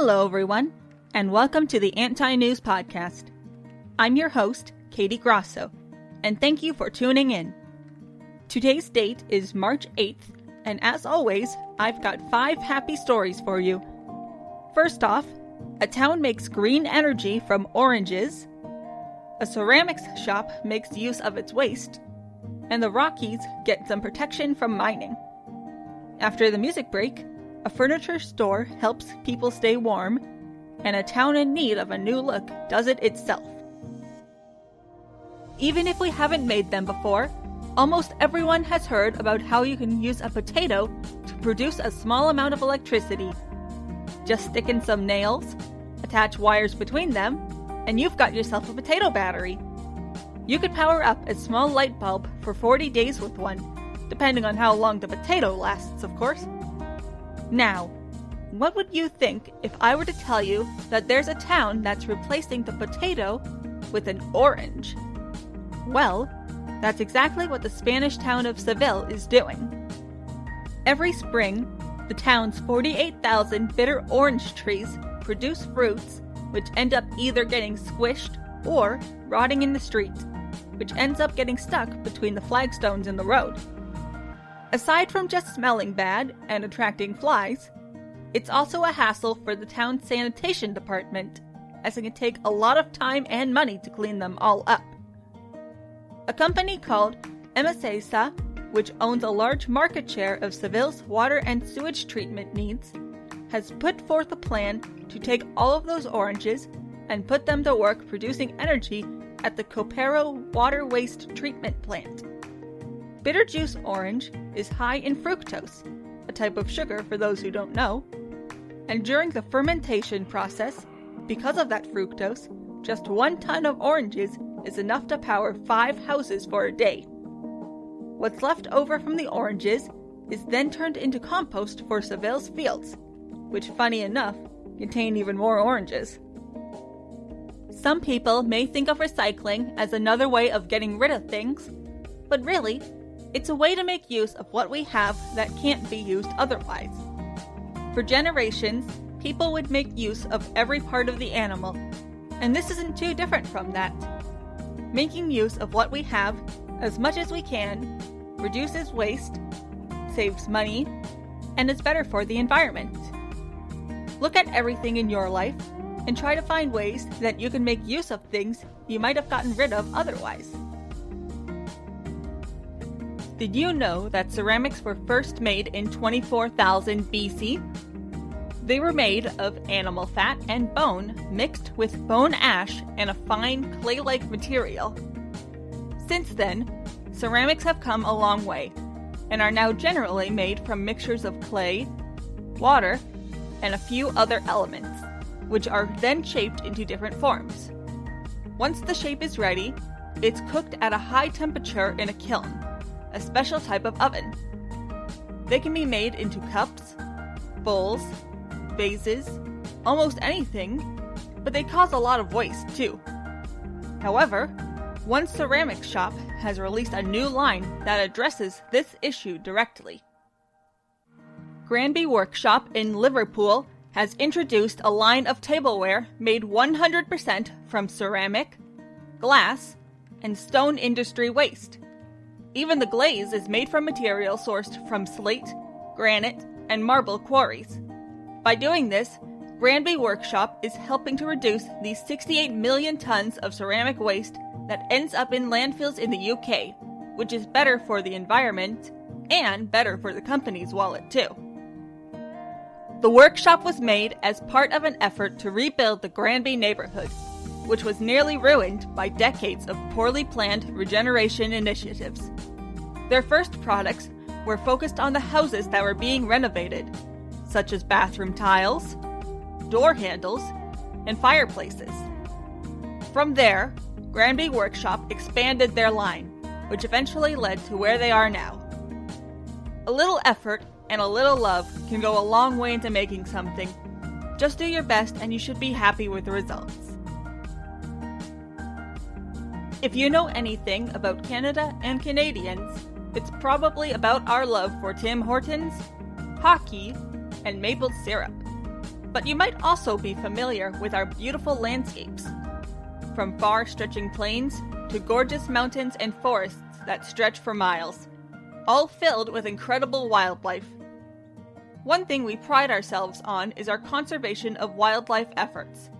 Hello, everyone, and welcome to the Anti-News Podcast. I'm your host, Katie Grosso, and thank you for tuning in. Today's date is March 8th, and as always, I've got 5 happy stories for you. First off, a town makes green energy from oranges, a ceramics shop makes use of its waste, and the Rockies get some protection from mining. After the music break, a furniture store helps people stay warm, and a town in need of a new look does it itself. Even if we haven't made them before, almost everyone has heard about how you can use a potato to produce a small amount of electricity. Just stick in some nails, attach wires between them, and you've got yourself a potato battery. You could power up a small light bulb for 40 days with one, depending on how long the potato lasts, of course. Now, what would you think if I were to tell you that there's a town that's replacing the potato with an orange? Well, that's exactly what the Spanish town of Seville is doing. Every spring, the town's 48,000 bitter orange trees produce fruits which end up either getting squished or rotting in the street, which ends up getting stuck between the flagstones in the road. Aside from just smelling bad and attracting flies, it's also a hassle for the town's sanitation department, as it can take a lot of time and money to clean them all up. A company called Emesa, which owns a large market share of Seville's water and sewage treatment needs, has put forth a plan to take all of those oranges and put them to work producing energy at the Copero water waste treatment plant. Bitter juice orange is high in fructose, a type of sugar for those who don't know, and during the fermentation process, because of that fructose, just 1 ton of oranges is enough to power 5 houses for a day. What's left over from the oranges is then turned into compost for Seville's fields, which, funny enough, contain even more oranges. Some people may think of recycling as another way of getting rid of things, but really, it's a way to make use of what we have that can't be used otherwise. For generations, people would make use of every part of the animal, and this isn't too different from that. Making use of what we have, as much as we can, reduces waste, saves money, and is better for the environment. Look at everything in your life, and try to find ways that you can make use of things you might have gotten rid of otherwise. Did you know that ceramics were first made in 24,000 BC? They were made of animal fat and bone mixed with bone ash and a fine clay-like material. Since then, ceramics have come a long way and are now generally made from mixtures of clay, water, and a few other elements, which are then shaped into different forms. Once the shape is ready, it's cooked at a high temperature in a kiln, a special type of oven. They can be made into cups, bowls, vases, almost anything, but they cause a lot of waste too. However, one ceramics shop has released a new line that addresses this issue directly. Granby Workshop in Liverpool has introduced a line of tableware made 100% from ceramic, glass, and stone industry waste. Even the glaze is made from material sourced from slate, granite, and marble quarries. By doing this, Granby Workshop is helping to reduce the 68 million tons of ceramic waste that ends up in landfills in the UK, which is better for the environment and better for the company's wallet too. The workshop was made as part of an effort to rebuild the Granby neighborhood, which was nearly ruined by decades of poorly planned regeneration initiatives. Their first products were focused on the houses that were being renovated, such as bathroom tiles, door handles, and fireplaces. From there, Granby Workshop expanded their line, which eventually led to where they are now. A little effort and a little love can go a long way into making something. Just do your best and you should be happy with the results. If you know anything about Canada and Canadians, it's probably about our love for Tim Hortons, hockey, and maple syrup. But you might also be familiar with our beautiful landscapes, from far-stretching plains to gorgeous mountains and forests that stretch for miles, all filled with incredible wildlife. One thing we pride ourselves on is our conservation of wildlife efforts.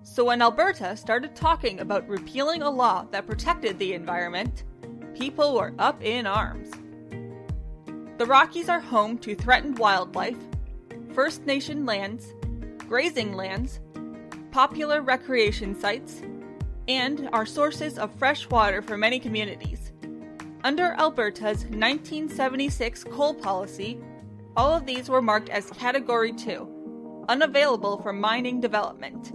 So when Alberta started talking about repealing a law that protected the environment, people were up in arms. The Rockies are home to threatened wildlife, First Nation lands, grazing lands, popular recreation sites, and are sources of fresh water for many communities. Under Alberta's 1976 coal policy, all of these were marked as Category 2, unavailable for mining development.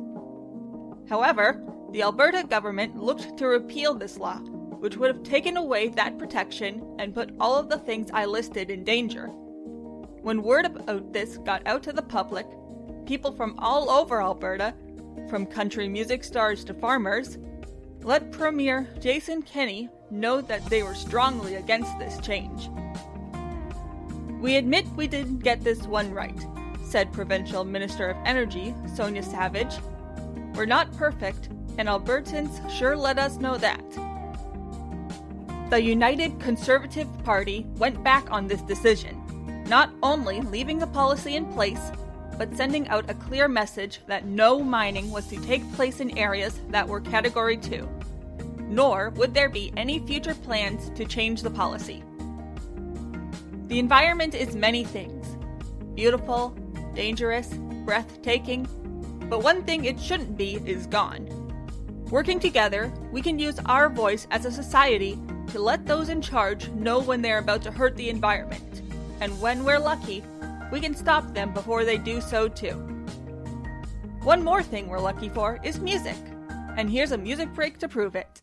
However, the Alberta government looked to repeal this law, which would have taken away that protection and put all of the things I listed in danger. When word about this got out to the public, people from all over Alberta, from country music stars to farmers, let Premier Jason Kenney know that they were strongly against this change. "We admit we didn't get this one right," said Provincial Minister of Energy Sonia Savage. "We're not perfect, and Albertans sure let us know that." The United Conservative Party went back on this decision, not only leaving the policy in place, but sending out a clear message that no mining was to take place in areas that were Category 2, nor would there be any future plans to change the policy. The environment is many things: beautiful, dangerous, breathtaking, but one thing it shouldn't be is gone. Working together, we can use our voice as a society to let those in charge know when they're about to hurt the environment, and when we're lucky, we can stop them before they do so too. One more thing we're lucky for is music, and here's a music break to prove it.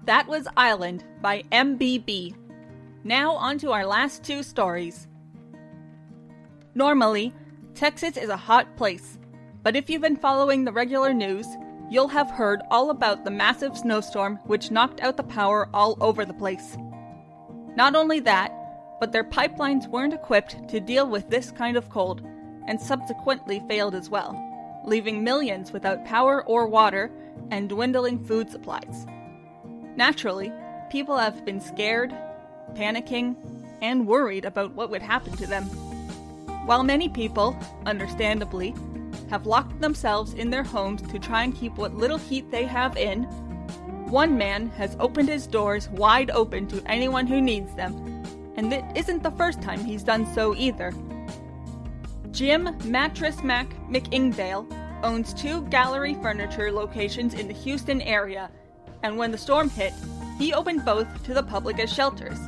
That was Island by MBB. Now on to our last two stories. Normally, Texas is a hot place, but if you've been following the regular news, you'll have heard all about the massive snowstorm which knocked out the power all over the place. Not only that, but their pipelines weren't equipped to deal with this kind of cold, and subsequently failed as well, leaving millions without power or water and dwindling food supplies. Naturally, people have been scared, panicking, and worried about what would happen to them. While many people, understandably, have locked themselves in their homes to try and keep what little heat they have in, one man has opened his doors wide open to anyone who needs them, and it isn't the first time he's done so either. Jim Mattress Mac McIngdale owns 2 gallery furniture locations in the Houston area, and when the storm hit, he opened both to the public as shelters.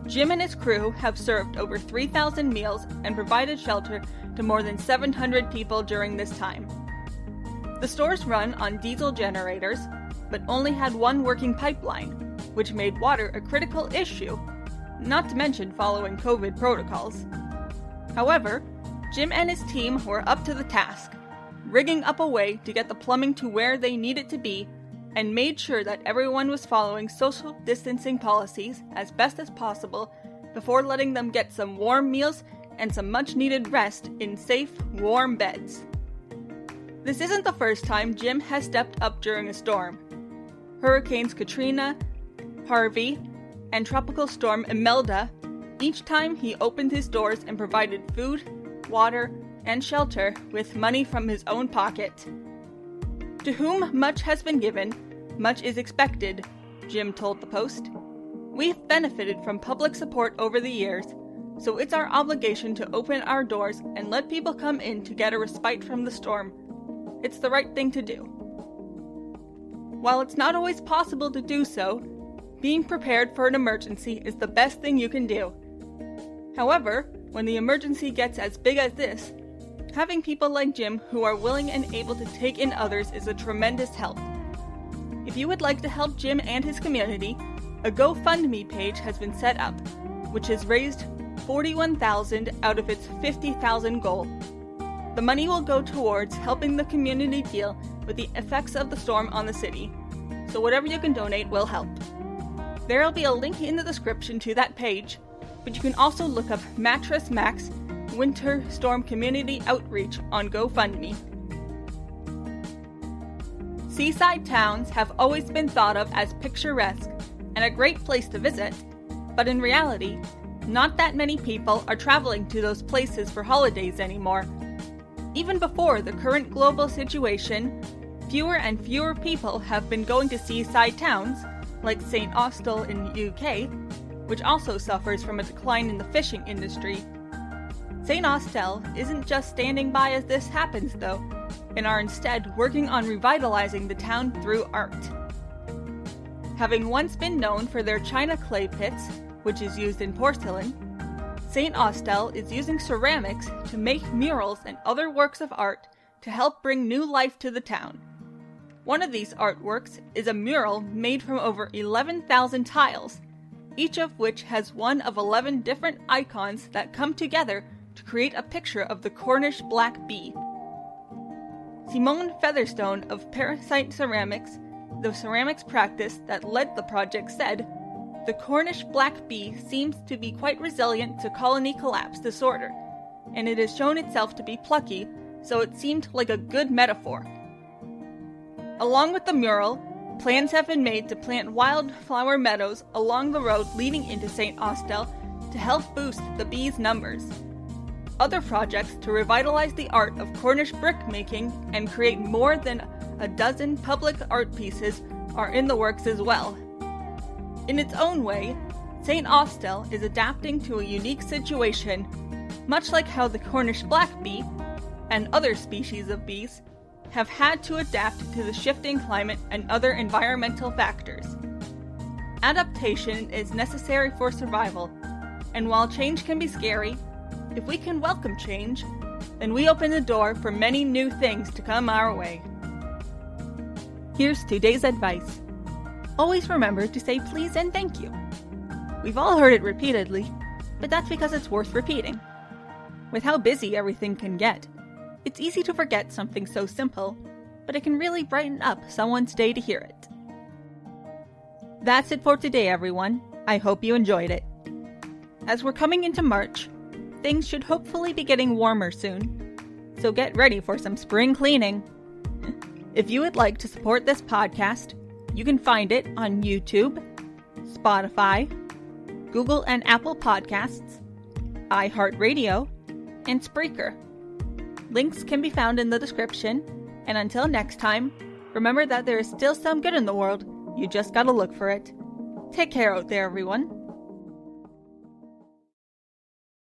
Jim and his crew have served over 3,000 meals and provided shelter to more than 700 people during this time. The stores run on diesel generators, but only had one working pipeline, which made water a critical issue, not to mention following COVID protocols. However, Jim and his team were up to the task, rigging up a way to get the plumbing to where they need it to be, and made sure that everyone was following social distancing policies as best as possible before letting them get some warm meals and some much-needed rest in safe, warm beds. This isn't the first time Jim has stepped up during a storm. Hurricanes Katrina, Harvey, and Tropical Storm Imelda, each time he opened his doors and provided food, water, and shelter with money from his own pocket. To whom much has been given, much is expected, Jim told the Post. We've benefited from public support over the years, so it's our obligation to open our doors and let people come in to get a respite from the storm. It's the right thing to do. While it's not always possible to do so, being prepared for an emergency is the best thing you can do. However, when the emergency gets as big as this, having people like Jim who are willing and able to take in others is a tremendous help. If you would like to help Jim and his community, a GoFundMe page has been set up, which has raised $41,000 out of its $50,000 goal. The money will go towards helping the community deal with the effects of the storm on the city, so whatever you can donate will help. There will be a link in the description to that page, but you can also look up Mattress Mac's Winter Storm Community Outreach on GoFundMe. Seaside towns have always been thought of as picturesque and a great place to visit, but in reality, not that many people are traveling to those places for holidays anymore. Even before the current global situation, fewer and fewer people have been going to seaside towns, like St. Austell in the UK, which also suffers from a decline in the fishing industry. St. Austell isn't just standing by as this happens, though, and are instead working on revitalizing the town through art. Having once been known for their china clay pits, which is used in porcelain, St. Austell is using ceramics to make murals and other works of art to help bring new life to the town. One of these artworks is a mural made from over 11,000 tiles, each of which has one of 11 different icons that come together to create a picture of the Cornish black bee. Simone Featherstone of Parasite Ceramics, the ceramics practice that led the project, said, "The Cornish black bee seems to be quite resilient to colony collapse disorder, and it has shown itself to be plucky, so it seemed like a good metaphor." Along with the mural, plans have been made to plant wildflower meadows along the road leading into St. Austell to help boost the bees' numbers. Other projects to revitalize the art of Cornish brick-making and create more than a dozen public art pieces are in the works as well. In its own way, St. Austell is adapting to a unique situation, much like how the Cornish black bee, and other species of bees, have had to adapt to the shifting climate and other environmental factors. Adaptation is necessary for survival, and while change can be scary, if we can welcome change, then we open the door for many new things to come our way. Here's today's advice. Always remember to say please and thank you. We've all heard it repeatedly, but that's because it's worth repeating. With how busy everything can get, it's easy to forget something so simple, but it can really brighten up someone's day to hear it. That's it for today, everyone. I hope you enjoyed it. As we're coming into March, things should hopefully be getting warmer soon, so get ready for some spring cleaning. If you would like to support this podcast, you can find it on YouTube, Spotify, Google and Apple Podcasts, iHeartRadio, and Spreaker. Links can be found in the description, and until next time, remember that there is still some good in the world, you just gotta look for it. Take care out there, everyone.